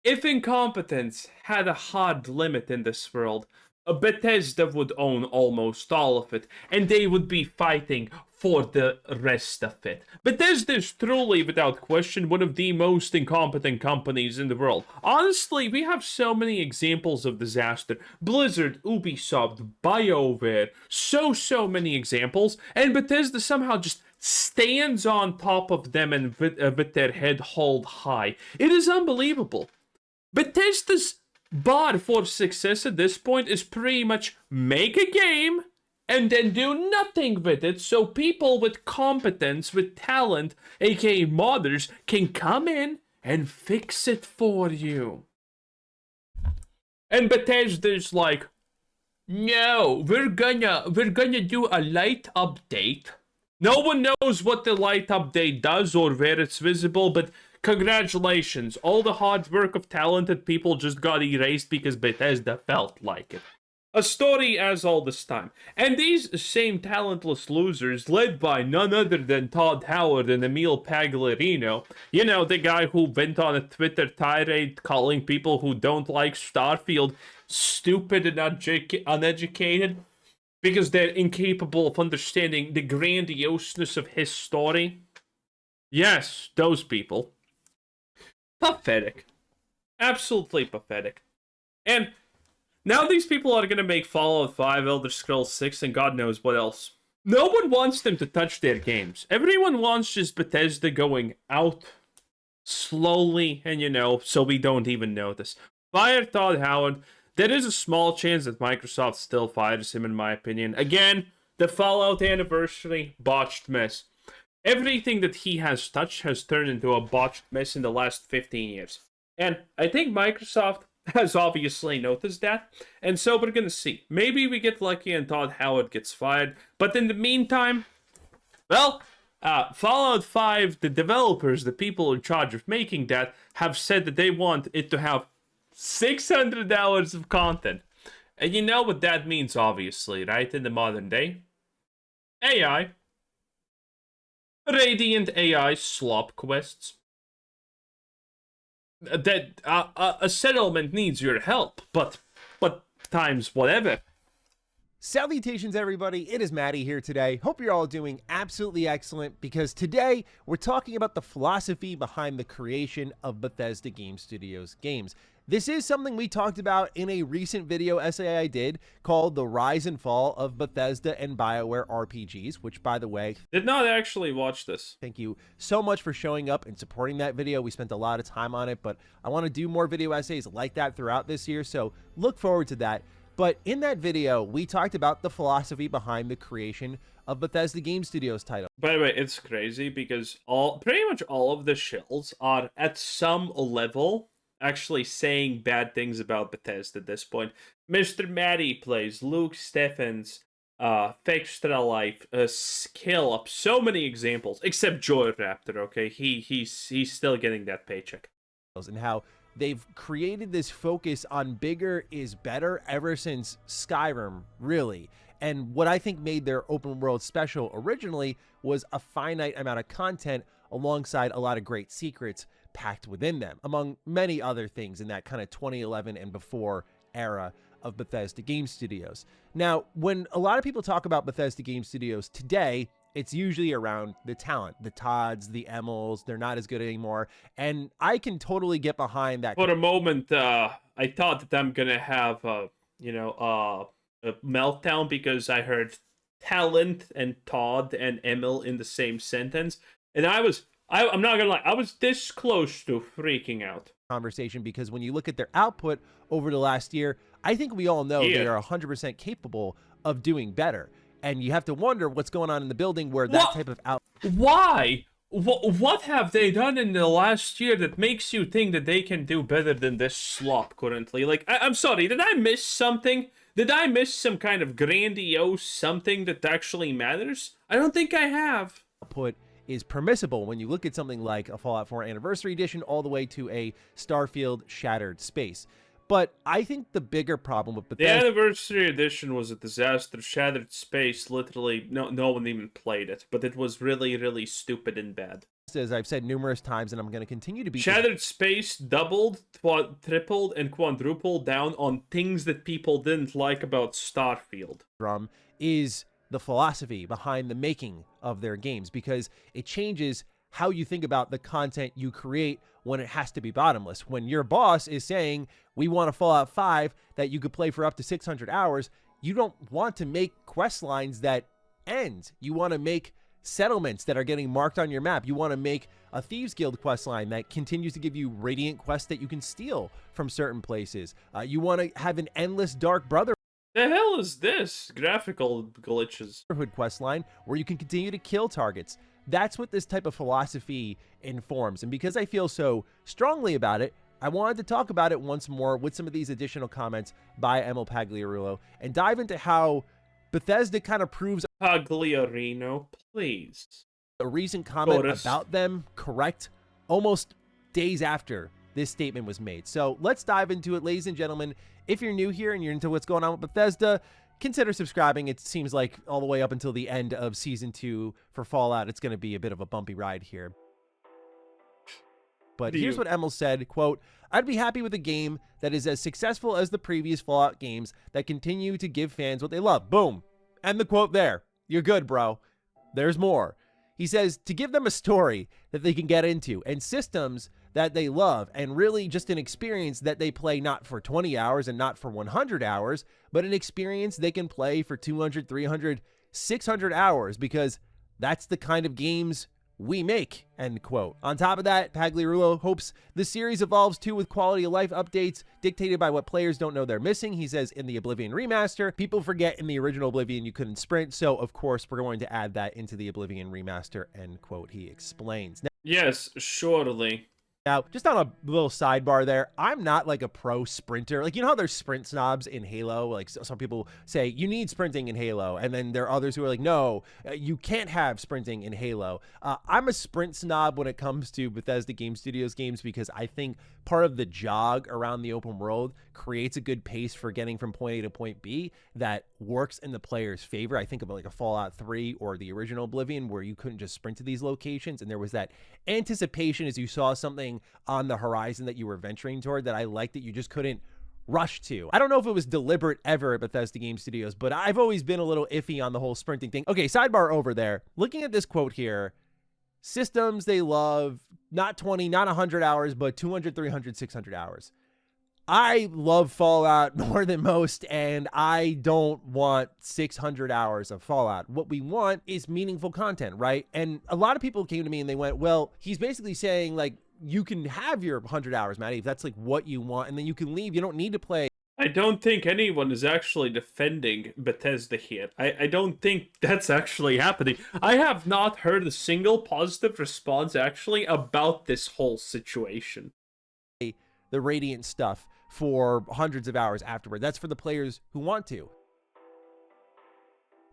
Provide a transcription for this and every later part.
If incompetence had a hard limit in this world, Bethesda would own almost all of it, and they would be fighting for the rest of it. Bethesda is truly, without question, one of the most incompetent companies in the world. Honestly, we have so many examples of disaster. Blizzard, Ubisoft, BioWare, so many examples, and Bethesda somehow just stands on top of them and with their head held high. It is unbelievable. Bethesda's bar for success at this point is pretty much make a game and then do nothing with it so people with competence, with talent, aka modders, can come in and fix it for you. And Bethesda's like, no, we're gonna do a light update. No one knows what the light update does or where it's visible, but congratulations, all the hard work of talented people just got erased because Bethesda felt like it. A story as all this time. And these same talentless losers, led by none other than Todd Howard and Emil Pagliarino, you know, the guy who went on a Twitter tirade calling people who don't like Starfield stupid and uneducated because they're incapable of understanding the grandioseness of his story. Yes, those people. Pathetic. Absolutely pathetic. And now these people are going to make Fallout 5, Elder Scrolls 6, and God knows what else. No one wants them to touch their games. Everyone wants just Bethesda going out slowly, and you know, so we don't even notice. Fire Todd Howard. There is a small chance that Microsoft still fires him, in my opinion. Again, the Fallout anniversary, botched mess. Everything that he has touched has turned into a botched mess in the last 15 years. And I think Microsoft has obviously noticed that. And so we're going to see. Maybe we get lucky and Todd Howard gets fired. But in the meantime, well, Fallout 5, the developers, the people in charge of making that, have said that they want it to have 600 hours of content. And you know what that means, obviously, right? In the modern day. AI. Radiant AI slop quests. That a settlement needs your help, but times whatever. Salutations, everybody. It is Maddie here today. Hope you're all doing absolutely excellent, because today we're talking about the philosophy behind the creation of Bethesda Game Studios games. This is something we talked about in a recent video essay I did called The Rise and Fall of Bethesda and BioWare RPGs, which, by the way, did not actually watch this. Thank you so much for showing up and supporting that video. We spent a lot of time on it, but I want to do more video essays like that throughout this year, so look forward to that. But in that video, we talked about the philosophy behind the creation of Bethesda Game Studios title. By the way, it's crazy because pretty much all of the shills are at some level actually saying bad things about Bethesda at this point. Mr. Matty plays, Luke Steffens, Extra Life, Skill Up, so many examples, except Joy Raptor, okay? He's still getting that paycheck. And how they've created this focus on bigger is better ever since Skyrim, really. And what I think made their open world special originally was a finite amount of content alongside a lot of great secrets packed within them, among many other things in that kind of 2011 and before era of Bethesda Game Studios. Now, when a lot of people talk about Bethesda Game Studios today, it's usually around the talent, the Todds, the Emils. They're not as good anymore. And I can totally get behind that. For a moment, I thought that I'm going to have, a meltdown because I heard talent and Todd and Emil in the same sentence. And I'm not going to lie, I was this close to freaking out. Conversation, because when you look at their output over the last year, I think we all know they are 100% capable of doing better. And you have to wonder what's going on in the building where that type of Why? What have they done in the last year that makes you think that they can do better than this slop currently? Like, I'm sorry, did I miss something? Did I miss some kind of grandiose something that actually matters? I don't think I have. Output is permissible when you look at something like a Fallout 4 Anniversary Edition all the way to a Starfield Shattered Space. But I think the bigger problem with Bethesda... The Anniversary Edition was a disaster. Shattered Space, literally, no one even played it. But it was really, really stupid and bad. Bethesda, as I've said numerous times, and I'm going to continue to be. Shattered Space doubled, tripled, and quadrupled down on things that people didn't like about Starfield. Drum is the philosophy behind the making of their games, because it changes how you think about the content you create when it has to be bottomless. When your boss is saying, we want a Fallout 5 that you could play for up to 600 hours, you don't want to make quest lines that end. You want to make settlements that are getting marked on your map. You want to make a Thieves Guild quest line that continues to give you Radiant quests that you can steal from certain places. You want to have an endless Dark Brother The hell is this? Graphical glitches. quest line where you can continue to kill targets. That's what this type of philosophy informs. And because I feel so strongly about it, I wanted to talk about it once more with some of these additional comments by Emil Pagliarulo and dive into how Bethesda kind of proves Pagliarino, please. a recent comment Boris. about them correct almost days after this statement was made. So let's dive into it, ladies and gentlemen. If you're new here and you're into what's going on with Bethesda, consider subscribing. It seems like all the way up until the end of Season 2 for Fallout, it's going to be a bit of a bumpy ride here. But here's what Emil said, quote, "I'd be happy with a game that is as successful as the previous Fallout games that continue to give fans what they love." Boom. End the quote there. You're good, bro. There's more. He says to give them a story that they can get into and systems that they love, and really just an experience that they play not for 20 hours and not for 100 hours, but an experience they can play for 200, 300, 600 hours, because that's the kind of games we make, end quote. On top of that, Pagliarulo hopes the series evolves too with quality of life updates dictated by what players don't know they're missing. He says in the Oblivion remaster, people forget in the original Oblivion you couldn't sprint, so of course we're going to add that into the Oblivion remaster, end quote, he explains. Yes, surely. Now, just on a little sidebar there, I'm not like a pro sprinter. Like, you know how there's sprint snobs in Halo? Like, some people say you need sprinting in Halo, and then there are others who are like, no, you can't have sprinting in Halo. I'm a sprint snob when it comes to Bethesda Game Studios games, because I think part of the jog around the open world creates a good pace for getting from point A to point B that works in the player's favor. I think of like a Fallout 3 or the original Oblivion, where you couldn't just sprint to these locations, and there was that anticipation as you saw something on the horizon that you were venturing toward that I liked, that you just couldn't rush to. I don't know if it was deliberate ever at Bethesda Game Studios, but I've always been a little iffy on the whole sprinting thing. Okay, sidebar over there. Looking at this quote here, systems they love, not 20, not 100 hours, but 200, 300, 600 hours. I love Fallout more than most, and I don't want 600 hours of Fallout. What we want is meaningful content, right? And a lot of people came to me and they went, well, he's basically saying, like, you can have your 100 hours, Matty, if that's like what you want, and then you can leave. You don't need to play. I don't think anyone is actually defending Bethesda here. I don't think that's actually happening. I have not heard a single positive response actually about this whole situation. The Radiant stuff for hundreds of hours afterward. That's for the players who want to.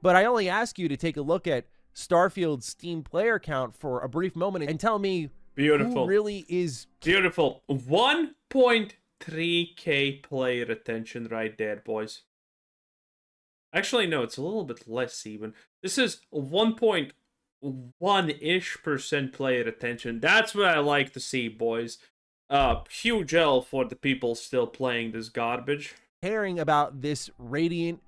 But I only ask you to take a look at Starfield's Steam player count for a brief moment and tell me Beautiful. who really is... Beautiful. 1.3k player attention right there, boys. Actually, no, it's a little bit less even. This is 1.1-ish% player attention. That's what I like to see, boys. Huge L for the people still playing this garbage. Caring about this Radiant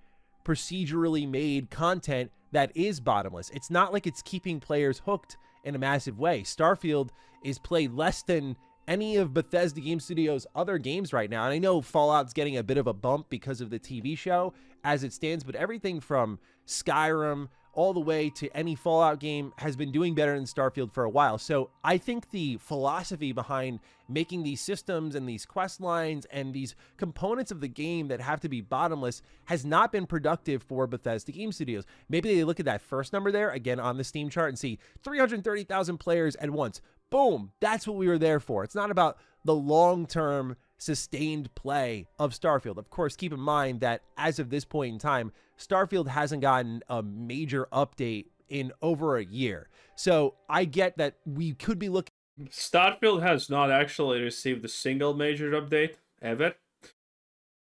procedurally made content that is bottomless. It's not like it's keeping players hooked in a massive way. Starfield is played less than any of Bethesda Game Studios' other games right now. And I know Fallout's getting a bit of a bump because of the TV show as it stands, but everything from Skyrim all the way to any Fallout game has been doing better than Starfield for a while. So I think the philosophy behind making these systems and these quest lines and these components of the game that have to be bottomless has not been productive for Bethesda Game Studios. Maybe they look at that first number there, again on the Steam chart, and see 330,000 players at once. Boom, that's what we were there for. It's not about the long-term sustained play of Starfield. Of course, keep in mind that as of this point in time, Starfield hasn't gotten a major update in over a year. So I get that we could be looking... Starfield has not actually received a single major update, ever.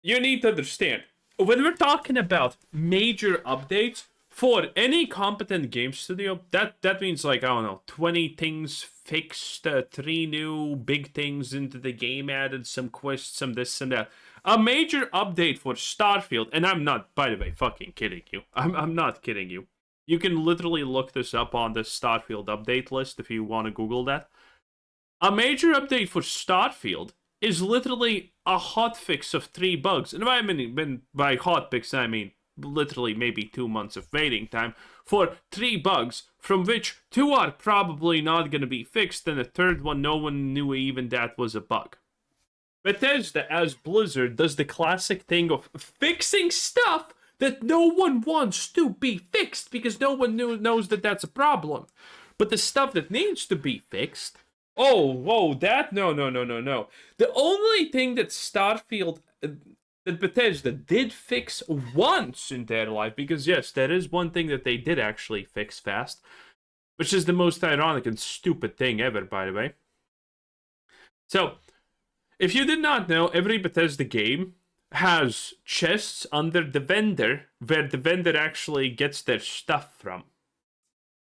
You need to understand, when we're talking about major updates, for any competent game studio, that means like, I don't know, 20 things fixed, 3 new big things into the game added, some quests, some this and that. A major update for Starfield, and I'm not, by the way, fucking kidding you. I'm not kidding you. You can literally look this up on the Starfield update list if you want to Google that. A major update for Starfield is literally a hotfix of 3 bugs. And by hotfix, I mean literally maybe 2 months of waiting time for 3 bugs, from which 2 are probably not going to be fixed, and the third one no one knew even that was a bug. Bethesda, as Blizzard, does the classic thing of fixing stuff that no one wants to be fixed because no one knows that that's a problem. But the stuff that needs to be fixed, no. The only thing that Starfield, that Bethesda did fix once in their life, because yes, that is one thing that they did actually fix fast, which is the most ironic and stupid thing ever, by the way. So, if you did not know, every Bethesda game has chests under the vendor where the vendor actually gets their stuff from.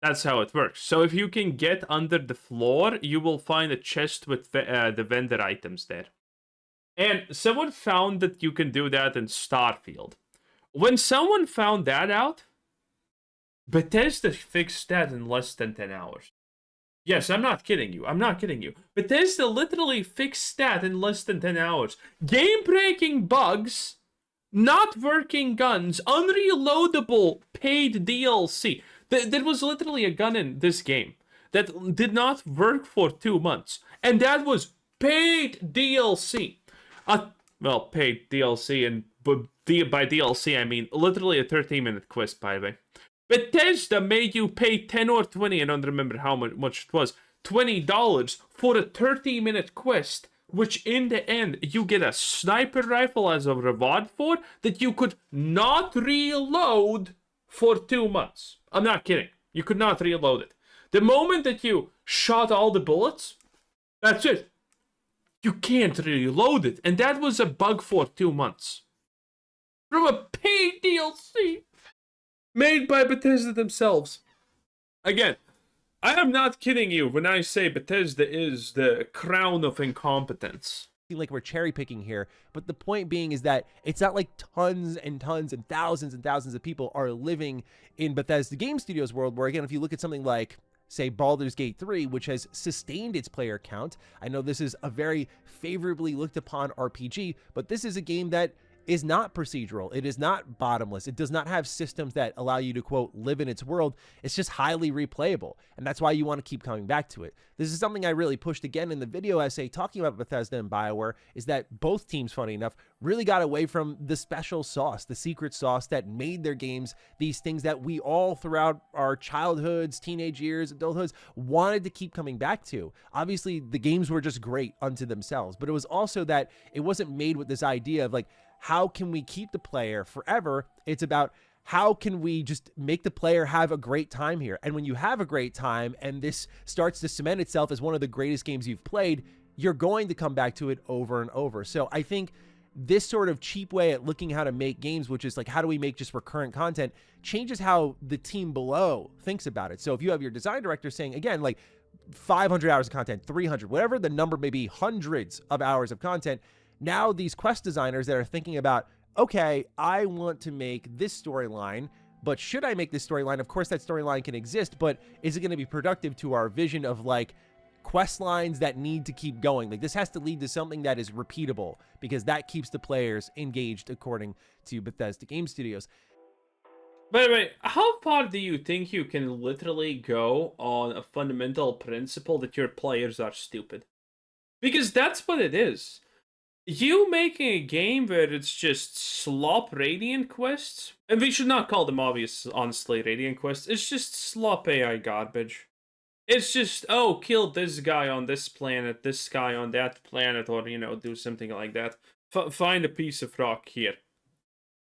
That's how it works. So if you can get under the floor, you will find a chest with the vendor items there. And someone found that you can do that in Starfield. When someone found that out, Bethesda fixed that in less than 10 hours. Yes, I'm not kidding you. Bethesda literally fixed that in less than 10 hours. Game-breaking bugs, not working guns, unreloadable paid DLC. There was literally a gun in this game that did not work for 2 months. And that was paid DLC. Paid DLC, and by DLC I mean literally a 13-minute quest, by the way. Bethesda made you pay 10 or 20, I don't remember how much it was, $20 for a 30-minute quest, which in the end you get a sniper rifle as a reward for, that you could not reload for 2 months. I'm not kidding. You could not reload it. The moment that you shot all the bullets, that's it. You can't reload it. And that was a bug for 2 months. From a paid DLC made by Bethesda themselves. Again, I am not kidding you when I say Bethesda is the crown of incompetence. Like we're cherry picking here, but the point being is that it's not like tons and tons and thousands of people are living in Bethesda Game Studios world, where again, if you look at something like, say, Baldur's Gate 3, which has sustained its player count. I know this is a very favorably looked upon RPG, but this is a game that is not procedural. It is not bottomless. It does not have systems that allow you to, quote, live in its world. It's just highly replayable. And that's why you want to keep coming back to it. This is something I really pushed again in the video essay talking about Bethesda and BioWare, is that both teams, funny enough, really got away from the special sauce, the secret sauce that made their games these things that we all throughout our childhoods, teenage years, adulthoods wanted to keep coming back to. Obviously, the games were just great unto themselves, but it was also that it wasn't made with this idea of like, how can we keep the player forever? It's about how can we just make the player have a great time here? And when you have a great time and this starts to cement itself as one of the greatest games you've played, you're going to come back to it over and over. So I think this sort of cheap way at looking how to make games, which is like, how do we make just recurrent content, changes how the team below thinks about it. So if you have your design director saying, again, like 500 hours of content, 300, whatever the number may be, hundreds of hours of content, now these quest designers that are thinking about, okay, I want to make this storyline, but should I make this storyline? Of course, that storyline can exist, but is it going to be productive to our vision of like quest lines that need to keep going? Like this has to lead to something that is repeatable, because that keeps the players engaged, according to Bethesda Game Studios. By the way, how far do you think you can literally go on a fundamental principle that your players are stupid? Because that's what it is. You making a game where it's just slop Radiant quests, and we should not call them honestly Radiant quests, it's just slop AI garbage. It's just, oh, kill this guy on this planet, this guy on that planet, or, do something like that. Find a piece of rock here.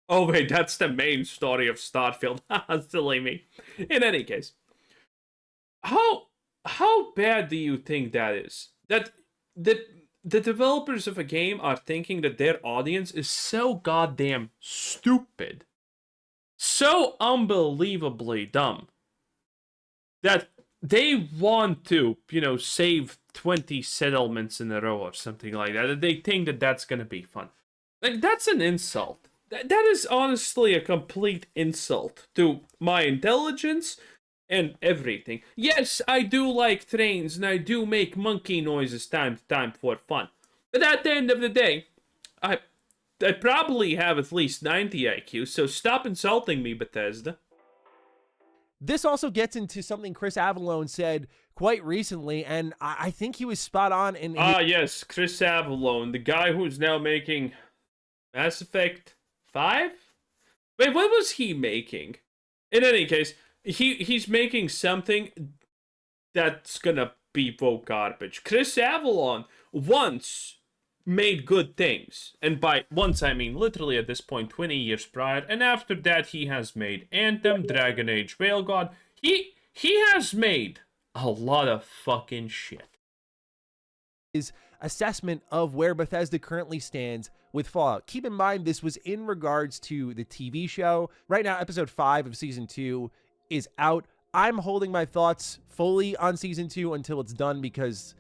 Oh wait, that's the main story of Starfield. Silly me. In any case, how bad do you think that is? That the developers of a game are thinking that their audience is so goddamn stupid so unbelievably dumb that they want to, save 20 settlements in a row or something like that. They think that that's going to be fun. Like, that's an insult. That is honestly a complete insult to my intelligence and everything. Yes, I do like trains and I do make monkey noises time to time for fun. But at the end of the day, I probably have at least 90 IQ, so stop insulting me, Bethesda. This also gets into something Chris Avellone said quite recently, and I think he was spot on in Yes, Chris Avellone, the guy who's now making Mass Effect 5? Wait, what was he making? In any case, he's making something that's gonna be vote garbage. Chris Avellone once made good things, and by once I mean literally at this point 20 years prior, and after that he has made Anthem, Dragon Age, Railgun. He has made a lot of fucking shit. His assessment of where Bethesda currently stands with Fallout. Keep in mind, this was in regards to the TV show. Right now, episode 5 of season 2 is out. I'm holding my thoughts fully on season 2 until it's done because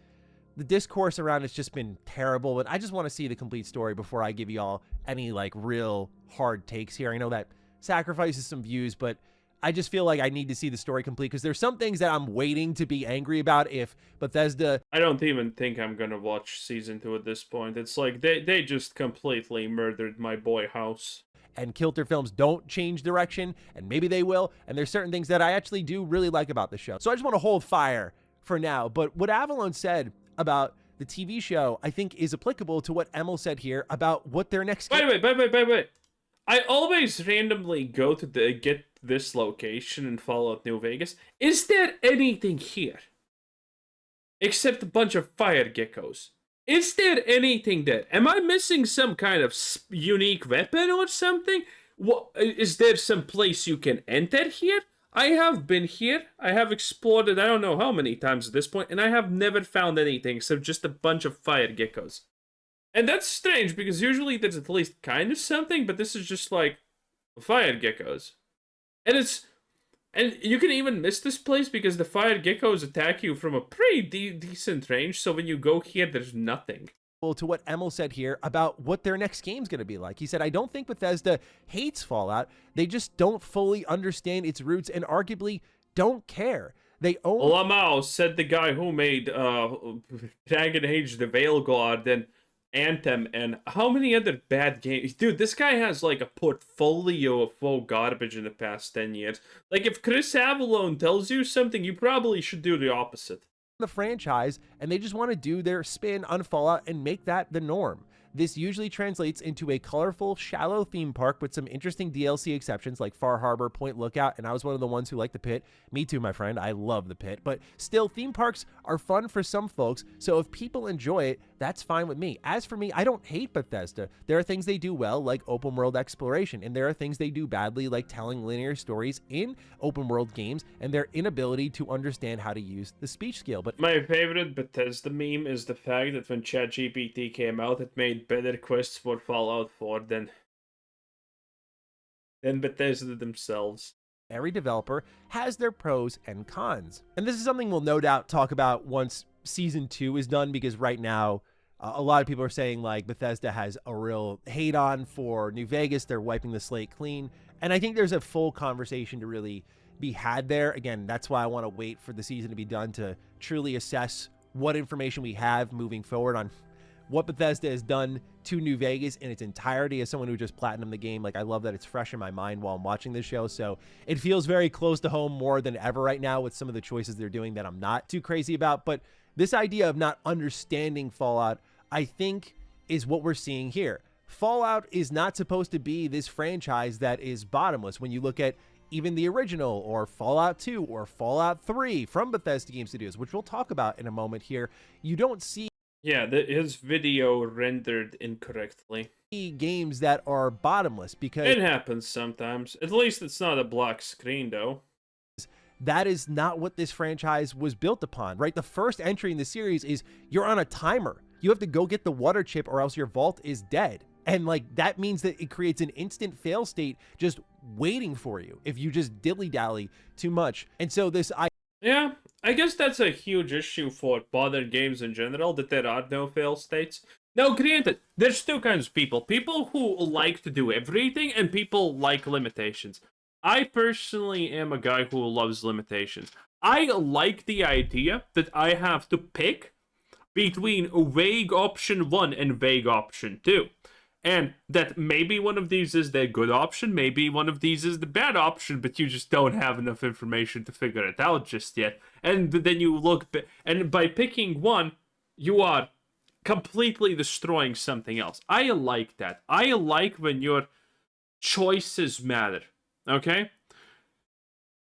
the discourse around it's just been terrible, but I just want to see the complete story before I give y'all any like real hard takes here. I know that sacrifices some views, but I just feel like I need to see the story complete because there's some things that I'm waiting to be angry about if Bethesda... I don't even think I'm gonna watch season 2 at this point. It's like they just completely murdered my boy House. And Kilter Films don't change direction, and maybe they will, and there's certain things that I actually do really like about the show. So I just want to hold fire for now, but what Avellone said about the TV show, I think, is applicable to what Emil said here about what their next... Wait. I always randomly go to get this location in Fallout New Vegas. Is there anything here? Except a bunch of fire geckos. Is there anything there? Am I missing some kind of unique weapon or something? What, is there some place you can enter here? I have been here. I have explored it I don't know how many times at this point, and I have never found anything except just a bunch of fire geckos. And that's strange, because usually there's at least kind of something, but this is just like fire geckos. And you can even miss this place because the fire geckos attack you from a pretty decent range, so when you go here, there's nothing. To what Emil said here about what their next game's going to be like. He said, I don't think Bethesda hates Fallout. They just don't fully understand its roots and arguably don't care. They own... Lamau said the guy who made Dragon Age the Veilguard and Anthem and how many other bad games. Dude, this guy has like a portfolio of full garbage in the past 10 years. Like, if Chris Avellone tells you something, you probably should do the opposite. The franchise, and they just want to do their spin on Fallout and make that the norm. This usually translates into a colorful, shallow theme park with some interesting DLC exceptions like Far Harbor, Point Lookout, and I was one of the ones who liked the Pit. Me too, my friend. I love the Pit. But still, theme parks are fun for some folks, so if people enjoy it, that's fine with me. As for me, I don't hate Bethesda. There are things they do well, like open world exploration, and there are things they do badly, like telling linear stories in open world games, and their inability to understand how to use the speech skill. But my favorite Bethesda meme is the fact that when ChatGPT came out, it made better quests for Fallout 4 than Bethesda themselves. Every developer has their pros and cons. And this is something we'll no doubt talk about once Season 2 is done, because right now, a lot of people are saying like Bethesda has a real hate on for New Vegas. They're wiping the slate clean. And I think there's a full conversation to really be had there. Again, that's why I want to wait for the season to be done to truly assess what information we have moving forward on what Bethesda has done to New Vegas in its entirety. As someone who just platinumed the game, like, I love that it's fresh in my mind while I'm watching this show. So it feels very close to home more than ever right now with some of the choices they're doing that I'm not too crazy about. But this idea of not understanding Fallout, I think, is what we're seeing here. Fallout is not supposed to be this franchise that is bottomless. When you look at even the original or Fallout 2 or Fallout 3 from Bethesda Game Studios, which we'll talk about in a moment here, you don't see... Yeah, his video rendered incorrectly. Games that are bottomless, because... It happens sometimes. At least it's not a black screen, though. That is not what this franchise was built upon, right? The first entry in the series is you're on a timer. You have to go get the water chip or else your vault is dead. And like that means that it creates an instant fail state just waiting for you if you just dilly-dally too much. And so this Yeah, I guess that's a huge issue for modern games in general, that there are no fail states. Now, granted, there's two kinds of people. People who like to do everything, and people like limitations. I personally am a guy who loves limitations. I like the idea that I have to pick between vague option 1 and vague option 2. And that maybe one of these is the good option, maybe one of these is the bad option, but you just don't have enough information to figure it out just yet. And then you look, and by picking one, you are completely destroying something else. I like that. I like when your choices matter, okay?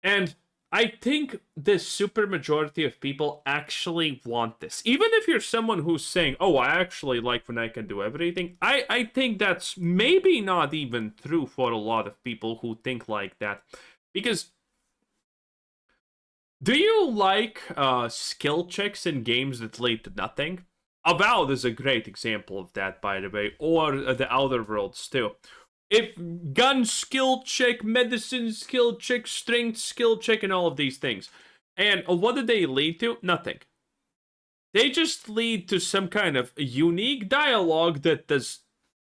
And I think the super majority of people actually want this. Even if you're someone who's saying, oh, I actually like when I can do everything, I think that's maybe not even true for a lot of people who think like that. Because do you like skill checks in games that lead to nothing? Avowed is a great example of that, by the way, or the Outer Worlds too. If gun skill check, medicine skill check, strength skill check, and all of these things. And what do they lead to? Nothing. They just lead to some kind of unique dialogue that does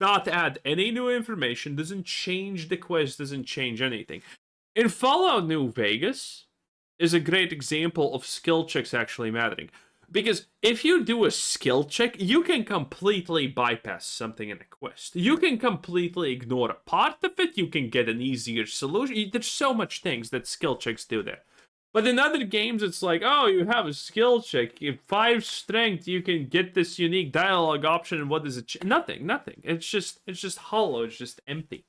not add any new information, doesn't change the quest, doesn't change anything. In Fallout New Vegas is a great example of skill checks actually mattering. Because if you do a skill check, you can completely bypass something in a quest. You can completely ignore a part of it. You can get an easier solution. There's so much things that skill checks do there. But in other games, it's like, oh, you have a skill check. You have 5 strength. You can get this unique dialogue option. And what is it? Nothing. It's just hollow. It's just empty.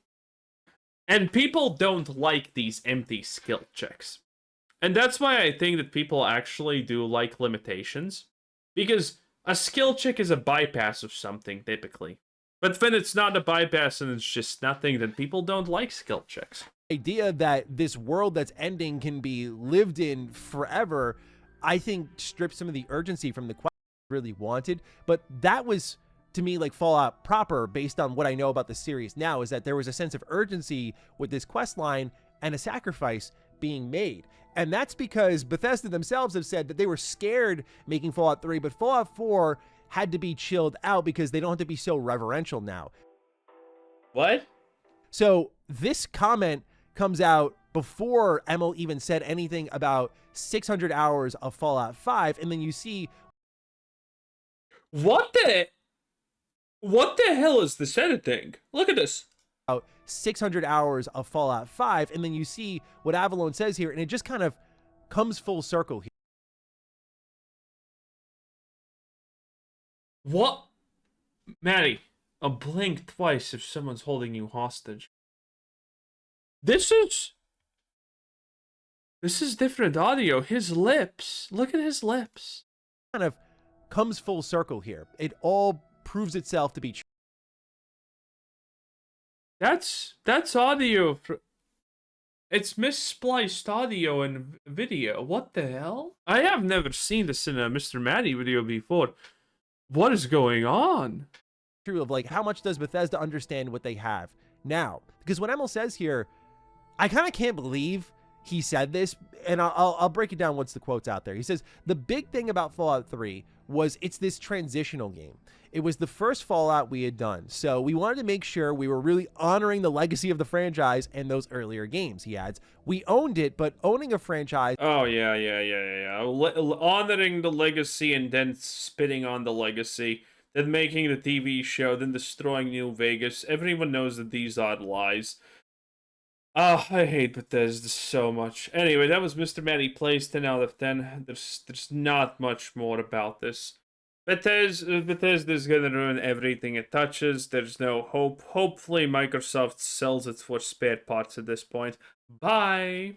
And people don't like these empty skill checks. And that's why I think that people actually do like limitations. Because a skill check is a bypass of something, typically. But when it's not a bypass and it's just nothing, then people don't like skill checks. Idea that this world that's ending can be lived in forever, I think strips some of the urgency from the quest really wanted. But that was, to me, like Fallout proper, based on what I know about the series now, is that there was a sense of urgency with this quest line and a sacrifice being made. And that's because Bethesda themselves have said that they were scared making Fallout 3, but Fallout 4 had to be chilled out because they don't have to be so reverential now. What? So this comment comes out before Emil even said anything about 600 hours of Fallout 5, and then you see... What the hell is this editing? Look at this. 600 hours of Fallout 5, and then you see what Avalon says here, and it just kind of comes full circle here. What? Maddie, a blink twice if someone's holding you hostage. This is different audio. His lips. Look at his lips. Kind of comes full circle here. It all proves itself to be true. That's audio. It's misspliced audio and video. What the hell? I have never seen this in a Mr. Maddie video before. What is going on? True of like, how much does Bethesda understand what they have now? Because what Emil says here, I kind of can't believe he said this, and I'll break it down once the quote's out there. He says, the big thing about Fallout 3 was it's this transitional game. It was the first Fallout we had done, so we wanted to make sure we were really honoring the legacy of the franchise and those earlier games. He adds, we owned it, but owning a franchise... Oh, yeah. Honoring the legacy and then spitting on the legacy, then making the TV show, then destroying New Vegas. Everyone knows that these are lies. Oh, I hate Bethesda so much. Anyway, that was Mr. Maddie Plays 10 out of 10. There's not much more about this. Bethesda's gonna ruin everything it touches. There's no hope. Hopefully Microsoft sells it for spare parts at this point. Bye!